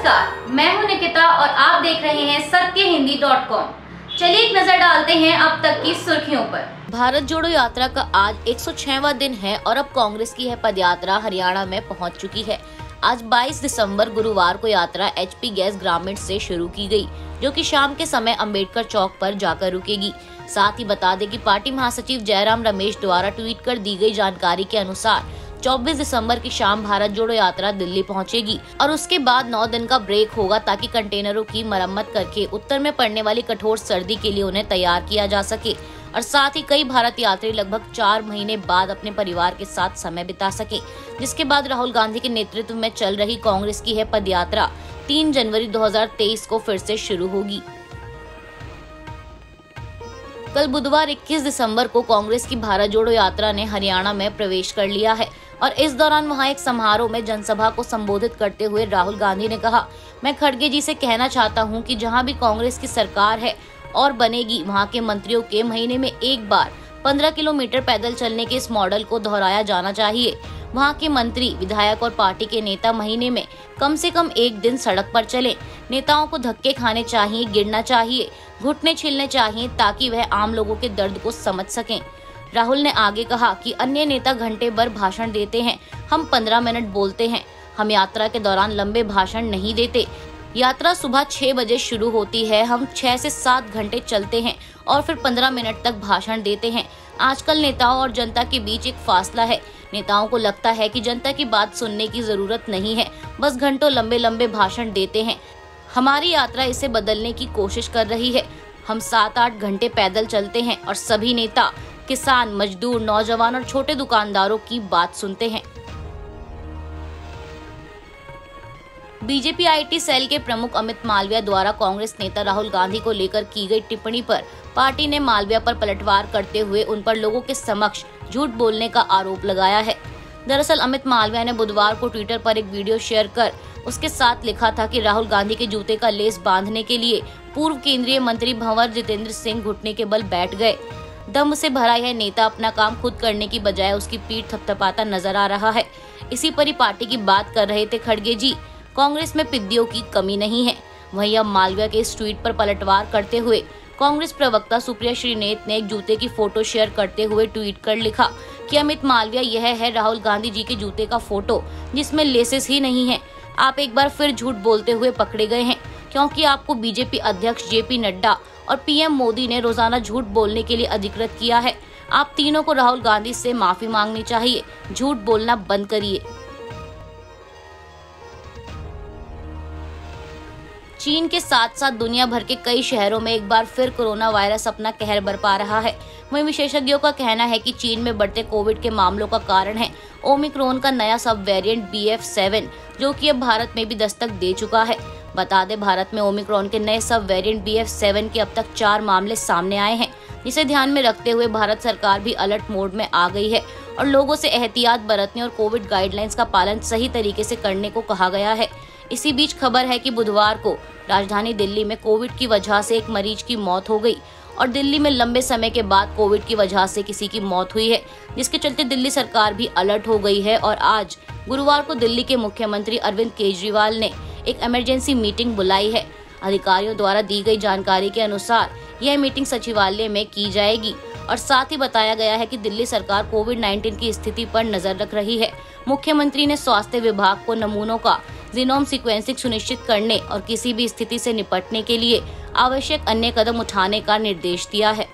नमस्कार, मैं हूं निकिता और आप देख रहे हैं सत्यहिंदी.com। चलिए एक नजर डालते हैं अब तक की सुर्खियों पर। भारत जोड़ो यात्रा का आज 106वां दिन है और अब कांग्रेस की यह पदयात्रा हरियाणा में पहुंच चुकी है। आज 22 दिसंबर गुरुवार को यात्रा एचपी गैस ग्रामीण से शुरू की गई, जो कि शाम के समय अंबेडकर चौक पर जाकर रुकेगी। साथ ही बता दें कि पार्टी महासचिव जयराम रमेश द्वारा ट्वीट कर दी गई जानकारी के अनुसार 24 दिसंबर की शाम भारत जोड़ो यात्रा दिल्ली पहुंचेगी और उसके बाद 9 दिन का ब्रेक होगा ताकि कंटेनरों की मरम्मत करके उत्तर में पड़ने वाली कठोर सर्दी के लिए उन्हें तैयार किया जा सके और साथ ही कई भारत यात्री लगभग 4 महीने बाद अपने परिवार के साथ समय बिता सके। जिसके बाद राहुल गांधी के नेतृत्व में चल रही कांग्रेस की यह पदयात्रा 3 जनवरी 2023 को फिर से शुरू होगी। कल बुधवार 21 दिसंबर को कांग्रेस की भारत जोड़ो यात्रा ने हरियाणा में प्रवेश कर लिया है और इस दौरान वहां एक समारोह में जनसभा को संबोधित करते हुए राहुल गांधी ने कहा, मैं खड़गे जी से कहना चाहता हूं कि जहां भी कांग्रेस की सरकार है और बनेगी, वहां के मंत्रियों के महीने में एक बार 15 किलोमीटर पैदल चलने के इस मॉडल को दोहराया जाना चाहिए। वहां के मंत्री, विधायक और पार्टी के नेता महीने में कम से कम एक दिन सड़क पर चलें। नेताओं को धक्के खाने चाहिए, गिरना चाहिए, घुटने छिलने चाहिए ताकि वह आम लोगों के दर्द को समझ सकें। राहुल ने आगे कहा कि अन्य नेता घंटे भर भाषण देते हैं, हम 15 मिनट बोलते हैं। हम यात्रा के दौरान लंबे भाषण नहीं देते। यात्रा सुबह 6 बजे शुरू होती है, हम 6 से 7 घंटे चलते हैं और फिर 15 मिनट तक भाषण देते हैं। आजकल नेताओं और जनता के बीच एक फासला है। नेताओं को लगता है कि जनता की बात सुनने की जरूरत नहीं है, बस घंटों लंबे लंबे भाषण देते हैं। हमारी यात्रा इसे बदलने की कोशिश कर रही है। हम 7-8 घंटे पैदल चलते हैं और सभी नेता किसान, मजदूर, नौजवान और छोटे दुकानदारों की बात सुनते हैं। बीजेपी आईटी सेल के प्रमुख अमित मालविया द्वारा कांग्रेस नेता राहुल गांधी को लेकर की गई टिप्पणी पर पार्टी ने मालविया पर पलटवार करते हुए उन पर लोगों के समक्ष झूठ बोलने का आरोप लगाया है। दरअसल अमित मालविया ने बुधवार को ट्विटर पर एक वीडियो शेयर कर उसके साथ लिखा था कि राहुल गांधी के जूते का लेस बांधने के लिए पूर्व केंद्रीय मंत्री भंवर जितेंद्र सिंह घुटने के बल बैठ गए। दम से भरा यह नेता अपना काम खुद करने की बजाय उसकी पीठ थपथपाता नजर आ रहा है। इसी पर ही पार्टी की बात कर रहे थे खड़गे जी। कांग्रेस में पिद्दियों की कमी नहीं है। वहीं अब मालविया के इस ट्वीट पर पलटवार करते हुए कांग्रेस प्रवक्ता सुप्रिया श्रीनेत ने एक जूते की फोटो शेयर करते हुए ट्वीट कर लिखा कि अमित मालविया, यह है राहुल गांधी जी के जूते का फोटो जिसमें लेसेस ही नहीं है। आप एक बार फिर झूठ बोलते हुए पकड़े गए हैं, क्योंकि आपको बीजेपी अध्यक्ष जेपी नड्डा और पीएम मोदी ने रोजाना झूठ बोलने के लिए अधिकृत किया है। आप तीनों को राहुल गांधी से माफी मांगनी चाहिए। झूठ बोलना बंद करिए। चीन के साथ साथ दुनिया भर के कई शहरों में एक बार फिर कोरोना वायरस अपना कहर बरपा रहा है। वहीं विशेषज्ञों का कहना है कि चीन में बढ़ते कोविड के मामलों का कारण है ओमिक्रॉन का नया सब वेरिएंट BF7, जो कि अब भारत में भी दस्तक दे चुका है। बता दें, भारत में ओमिक्रॉन के नए सब वेरिएंट BF7 के अब तक 4 मामले सामने आए हैं, जिसे ध्यान में रखते हुए भारत सरकार भी अलर्ट मोड में आ गई है और लोगों से एहतियात बरतने और कोविड गाइडलाइंस का पालन सही तरीके से करने को कहा गया है। इसी बीच खबर है कि बुधवार को राजधानी दिल्ली में कोविड की वजह से एक मरीज की मौत हो गई और दिल्ली में लंबे समय के बाद कोविड की वजह से किसी की मौत हुई है, जिसके चलते दिल्ली सरकार भी अलर्ट हो गई है। और आज गुरुवार को दिल्ली के मुख्यमंत्री अरविंद केजरीवाल ने एक इमरजेंसी मीटिंग बुलाई है। अधिकारियों द्वारा दी गई जानकारी के अनुसार यह मीटिंग सचिवालय में की जाएगी और साथ ही बताया गया है कि दिल्ली सरकार कोविड-19 की स्थिति पर नजर रख रही है। मुख्यमंत्री ने स्वास्थ्य विभाग को नमूनों का जीनोम सीक्वेंसिंग सुनिश्चित करने और किसी भी स्थिति से निपटने के लिए आवश्यक अन्य कदम उठाने का निर्देश दिया है।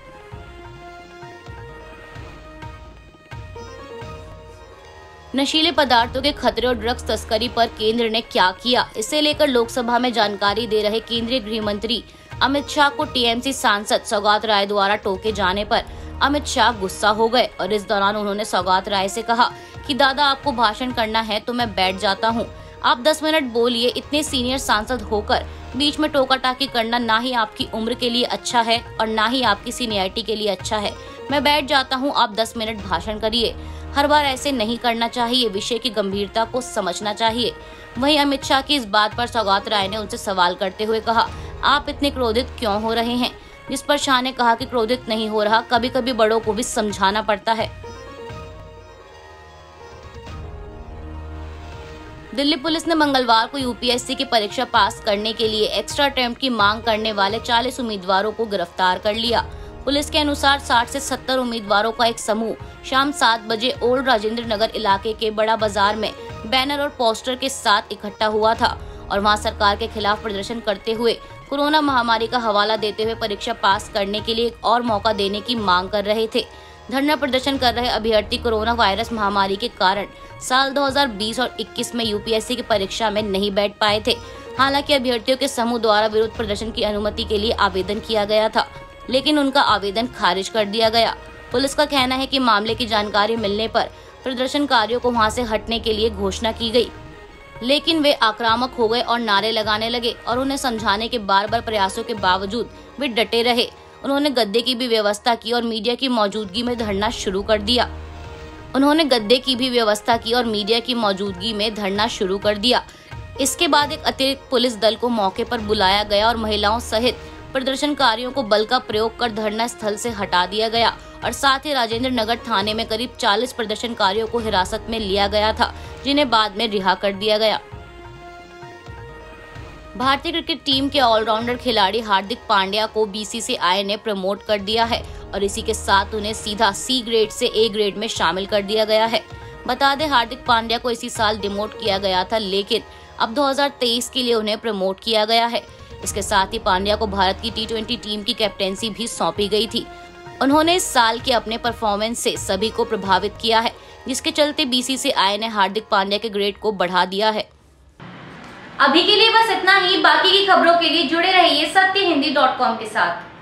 नशीले पदार्थों के खतरे और ड्रग्स तस्करी पर केंद्र ने क्या किया, इसे लेकर लोकसभा में जानकारी दे रहे केंद्रीय गृह मंत्री अमित शाह को टीएमसी सांसद सौगात राय द्वारा टोके जाने पर अमित शाह गुस्सा हो गए और इस दौरान उन्होंने सौगात राय से कहा कि दादा, आपको भाषण करना है तो मैं बैठ जाता हूँ, आप 10 मिनट बोलिए। इतने सीनियर सांसद होकर बीच में टोका टाकी करना ना ही आपकी उम्र के लिए अच्छा है और ना ही आपकी सीनियरिटी के लिए अच्छा है। मैं बैठ जाता हूँ, आप 10 मिनट भाषण करिए। हर बार ऐसे नहीं करना चाहिए, विषय की गंभीरता को समझना चाहिए। वहीं अमित शाह की इस बात पर सौगात राय ने उनसे सवाल करते हुए कहा, आप इतने क्रोधित क्यों हो रहे हैं? जिस पर शाह ने कहा कि क्रोधित नहीं हो रहा, कभी कभी बड़ों को भी समझाना पड़ता है। दिल्ली पुलिस ने मंगलवार को यूपीएससी की परीक्षा पास करने के लिए एक्स्ट्रा अटेम्प्ट की मांग करने वाले 40 उम्मीदवारों को गिरफ्तार कर लिया। पुलिस के अनुसार 60 से 70 उम्मीदवारों का एक समूह शाम 7 बजे ओल्ड राजेंद्र नगर इलाके के बड़ा बाजार में बैनर और पोस्टर के साथ इकट्ठा हुआ था और वहां सरकार के खिलाफ प्रदर्शन करते हुए कोरोना महामारी का हवाला देते हुए परीक्षा पास करने के लिए एक और मौका देने की मांग कर रहे थे। धरना प्रदर्शन कर रहे अभ्यर्थी कोरोना वायरस महामारी के कारण साल 2020 और 21 में यूपीएससी की परीक्षा में नहीं बैठ पाए थे। हालांकि अभ्यर्थियों के समूह द्वारा विरोध प्रदर्शन की अनुमति के लिए आवेदन किया गया था, लेकिन उनका आवेदन खारिज कर दिया गया। पुलिस का कहना है कि मामले की जानकारी मिलने पर प्रदर्शनकारियों को वहां से हटने के लिए घोषणा की गई, लेकिन वे आक्रामक हो गए और नारे लगाने लगे और उन्हें समझाने के बार बार प्रयासों के बावजूद वे डटे रहे। उन्होंने गद्दे की भी व्यवस्था की और मीडिया की मौजूदगी में धरना शुरू कर दिया। इसके बाद एक अतिरिक्त पुलिस दल को मौके पर बुलाया गया और महिलाओं सहित प्रदर्शनकारियों को बल का प्रयोग कर धरना स्थल से हटा दिया गया और साथ ही राजेंद्र नगर थाने में करीब 40 प्रदर्शनकारियों को हिरासत में लिया गया था, जिन्हें बाद में रिहा कर दिया गया। भारतीय क्रिकेट टीम के ऑलराउंडर खिलाड़ी हार्दिक पांड्या को बीसीसीआई ने प्रमोट कर दिया है और इसी के साथ उन्हें सीधा सी ग्रेड से ए ग्रेड में शामिल कर दिया गया है। बता दें, हार्दिक पांड्या को इसी साल डिमोट किया गया था, लेकिन अब 2023 के लिए उन्हें प्रमोट किया गया है। इसके साथ ही पांड्या को भारत की T20 टीम की कैप्टेंसी भी सौंपी गई थी। उन्होंने इस साल के अपने परफॉर्मेंस से सभी को प्रभावित किया है, जिसके चलते बीसीसीआई ने हार्दिक पांड्या के ग्रेड को बढ़ा दिया है। अभी के लिए बस इतना ही। बाकी की खबरों के लिए जुड़े रहिए सत्यहिंदी.com के साथ।